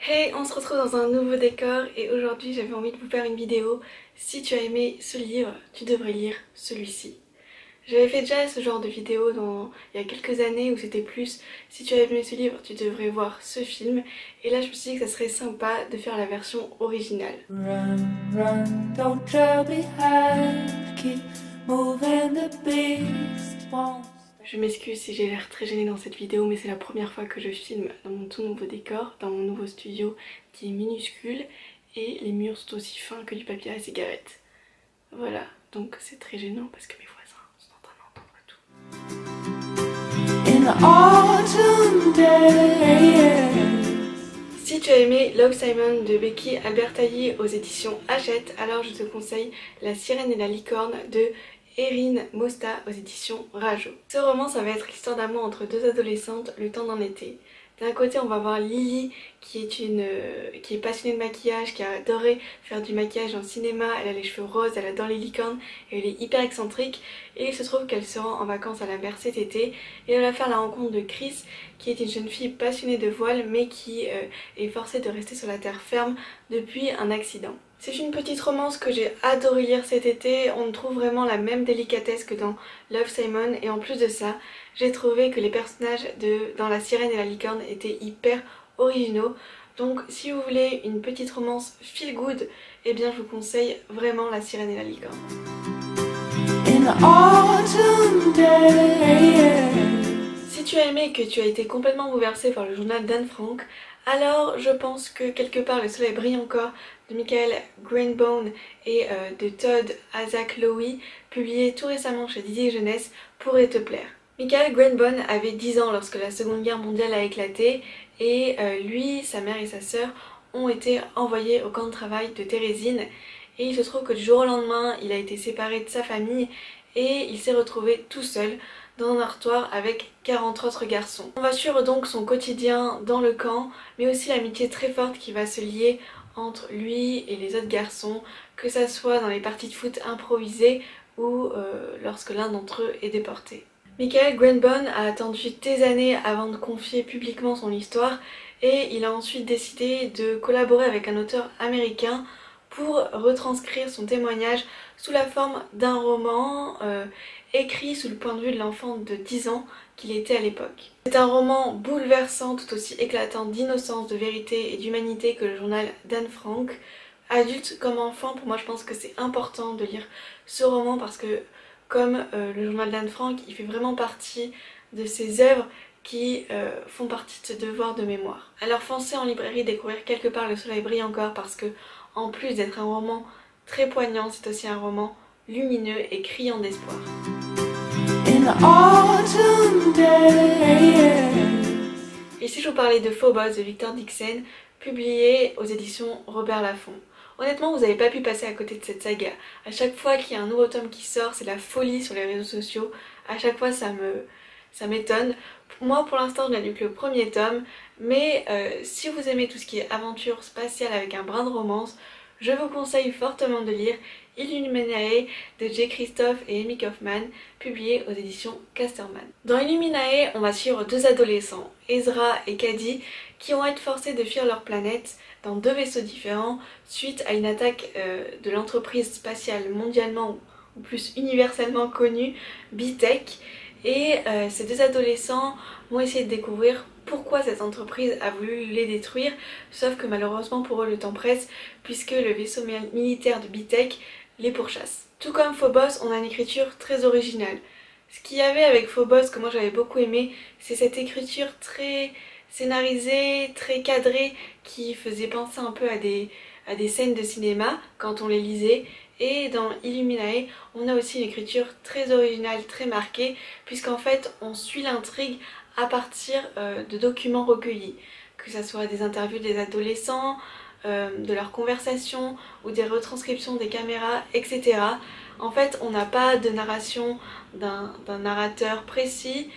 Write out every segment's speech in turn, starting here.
Hey, on se retrouve dans un nouveau décor et aujourd'hui j'avais envie de vous faire une vidéo. Si tu as aimé ce livre, tu devrais lire celui-ci. J'avais fait déjà ce genre de vidéo il y a quelques années où c'était plus si tu as aimé ce livre, tu devrais voir ce film. Et là je me suis dit que ça serait sympa de faire la version originale. Run, run, don't trail behind, keep moving, the beast won't. Je m'excuse si j'ai l'air très gênée dans cette vidéo, mais c'est la première fois que je filme dans mon tout nouveau décor, dans mon nouveau studio qui est minuscule et les murs sont aussi fins que du papier à cigarette. Voilà, donc c'est très gênant parce que mes voisins sont en train d'entendre tout. In the autumn days. Si tu as aimé Love Simon de Becky Albertalli aux éditions Hachette, alors je te conseille La Sirène et la Licorne de Erin Mosta aux éditions Rajo. Ce roman, ça va être l'histoire d'amour entre deux adolescentes le temps d'un été. D'un côté, on va voir Lily qui est passionnée de maquillage, qui a adoré faire du maquillage dans le cinéma. Elle a les cheveux roses, elle adore les licornes et elle est hyper excentrique. Et il se trouve qu'elle se rend en vacances à la mer cet été et elle va faire la rencontre de Chris, qui est une jeune fille passionnée de voile mais qui est forcée de rester sur la terre ferme depuis un accident. C'est une petite romance que j'ai adoré lire cet été. On trouve vraiment la même délicatesse que dans Love Simon et en plus de ça, j'ai trouvé que les personnages dans La Sirène et la Licorne étaient hyper originaux. Donc si vous voulez une petite romance feel good, eh bien je vous conseille vraiment La Sirène et la Licorne. In the autumn days. Si tu as aimé et que tu as été complètement bouleversé par le journal d'Anne Frank, alors je pense que quelque part le soleil brille encore de Michael Granbone et de Todd Asaklöwy, publié tout récemment chez Didier Jeunesse, pourrait te plaire. Michael Granbone avait 10 ans lorsque la Seconde Guerre mondiale a éclaté et lui, sa mère et sa sœur ont été envoyés au camp de travail de Térésine et il se trouve que du jour au lendemain, il a été séparé de sa famille et il s'est retrouvé tout seul dans un dortoir avec 40 autres garçons. On va suivre donc son quotidien dans le camp, mais aussi l'amitié très forte qui va se lier entre lui et les autres garçons, que ça soit dans les parties de foot improvisées ou lorsque l'un d'entre eux est déporté. Michael Granbone a attendu des années avant de confier publiquement son histoire et il a ensuite décidé de collaborer avec un auteur américain pour retranscrire son témoignage sous la forme d'un roman écrit sous le point de vue de l'enfant de 10 ans qu'il était à l'époque. C'est un roman bouleversant, tout aussi éclatant d'innocence, de vérité et d'humanité que le journal d'Anne Frank. Adulte comme enfant, pour moi je pense que c'est important de lire ce roman parce que comme le journal d'Anne Frank, il fait vraiment partie de ces œuvres qui font partie de ce devoir de mémoire. Alors foncez en librairie découvrir Quelque part le soleil brille encore parce que en plus d'être un roman très poignant, c'est aussi un roman lumineux et criant d'espoir. In the autumn days. Et si je vous parlais de Phobos de Victor Dixon, publié aux éditions Robert Laffont. Honnêtement, vous n'avez pas pu passer à côté de cette saga. À chaque fois qu'il y a un nouveau tome qui sort, c'est la folie sur les réseaux sociaux. À chaque fois, ça m'étonne. Moi, pour l'instant, je n'ai lu que le premier tome, mais si vous aimez tout ce qui est aventure spatiale avec un brin de romance, je vous conseille fortement de lire Illuminae de J. Christophe et Amy Kaufman, publié aux éditions Casterman. Dans Illuminae, on va suivre deux adolescents, Ezra et Cady, qui vont être forcés de fuir leur planète dans deux vaisseaux différents suite à une attaque de l'entreprise spatiale mondialement ou plus universellement connue, B-Tech. Et ces deux adolescents vont essayer de découvrir pourquoi cette entreprise a voulu les détruire, sauf que malheureusement pour eux le temps presse puisque le vaisseau militaire de B-Tech les pourchasse. Tout comme Phobos, on a une écriture très originale. Ce qu'il y avait avec Phobos que moi j'avais beaucoup aimé, c'est cette écriture très scénarisée, très cadrée qui faisait penser un peu à des scènes de cinéma quand on les lisait. Et dans Illuminae, on a aussi une écriture très originale, très marquée, puisqu'en fait on suit l'intrigue à partir de documents recueillis, que ce soit des interviews des adolescents, de leurs conversations ou des retranscriptions des caméras, etc. En fait, on n'a pas de narration d'un narrateur précis,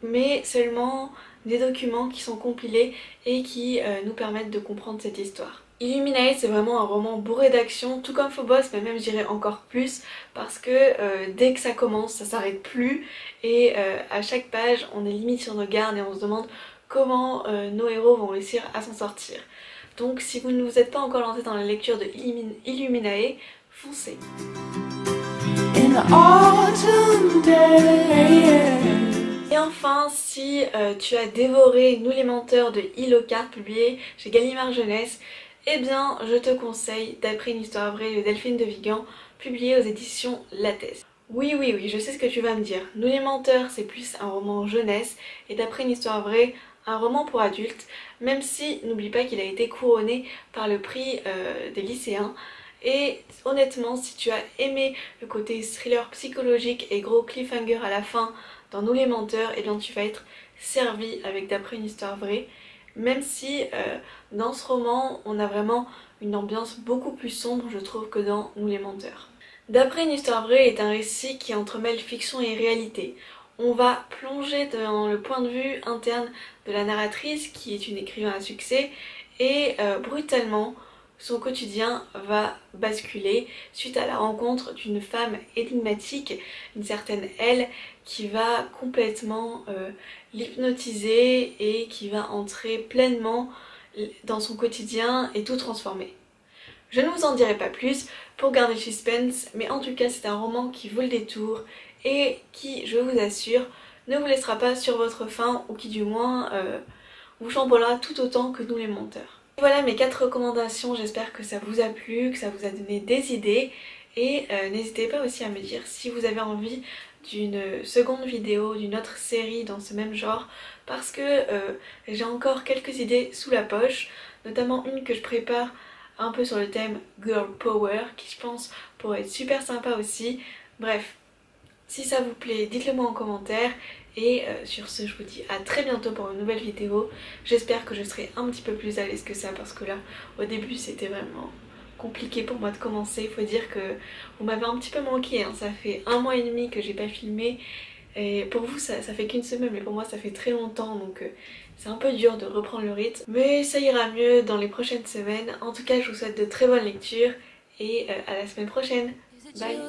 mais seulement des documents qui sont compilés et qui nous permettent de comprendre cette histoire. Illuminae, c'est vraiment un roman bourré d'action, tout comme Phobos, mais même je dirais encore plus, parce que dès que ça commence, ça s'arrête plus, et à chaque page, on est limite sur nos gardes et on se demande comment nos héros vont réussir à s'en sortir. Donc si vous ne vous êtes pas encore lancé dans la lecture de Illuminae, foncez. In the autumn day. Et enfin, si tu as dévoré Nous les menteurs de Hilocard publié chez Gallimard Jeunesse, eh bien je te conseille D'après une histoire vraie de Delphine de Vigan, publié aux éditions Lattès. Oui, je sais ce que tu vas me dire. Nous les menteurs, c'est plus un roman jeunesse et D'après une histoire vraie, un roman pour adultes, même si n'oublie pas qu'il a été couronné par le prix des lycéens. Et honnêtement, si tu as aimé le côté thriller psychologique et gros cliffhanger à la fin dans Nous les menteurs, eh bien tu vas être servi avec D'après une histoire vraie, même si dans ce roman on a vraiment une ambiance beaucoup plus sombre, je trouve, que dans Nous les menteurs. D'après une histoire vraie est un récit qui entremêle fiction et réalité. On va plonger dans le point de vue interne de la narratrice, qui est une écrivain à succès, et brutalement son quotidien va basculer suite à la rencontre d'une femme énigmatique, une certaine Elle, qui va complètement l'hypnotiser et qui va entrer pleinement dans son quotidien et tout transformer. Je ne vous en dirai pas plus pour garder le suspense, mais en tout cas c'est un roman qui vaut le détour et qui, je vous assure, ne vous laissera pas sur votre faim, ou qui du moins vous chamboulera tout autant que Nous les menteurs. Voilà mes 4 recommandations, j'espère que ça vous a plu, que ça vous a donné des idées, et n'hésitez pas aussi à me dire si vous avez envie d'une seconde vidéo, d'une autre série dans ce même genre, parce que j'ai encore quelques idées sous la poche, notamment une que je prépare un peu sur le thème Girl Power, qui je pense pourrait être super sympa aussi. Bref, si ça vous plaît, dites-le moi en commentaire. Et sur ce, je vous dis à très bientôt pour une nouvelle vidéo. J'espère que je serai un petit peu plus à l'aise que ça, parce que là, au début, c'était vraiment compliqué pour moi de commencer. Il faut dire que vous m'avez un petit peu manqué, hein. Ça fait 1 mois et demi que j'ai pas filmé. Et pour vous, ça fait qu'une semaine, mais pour moi, ça fait très longtemps. Donc c'est un peu dur de reprendre le rythme. Mais ça ira mieux dans les prochaines semaines. En tout cas, je vous souhaite de très bonnes lectures. Et à la semaine prochaine. Bye.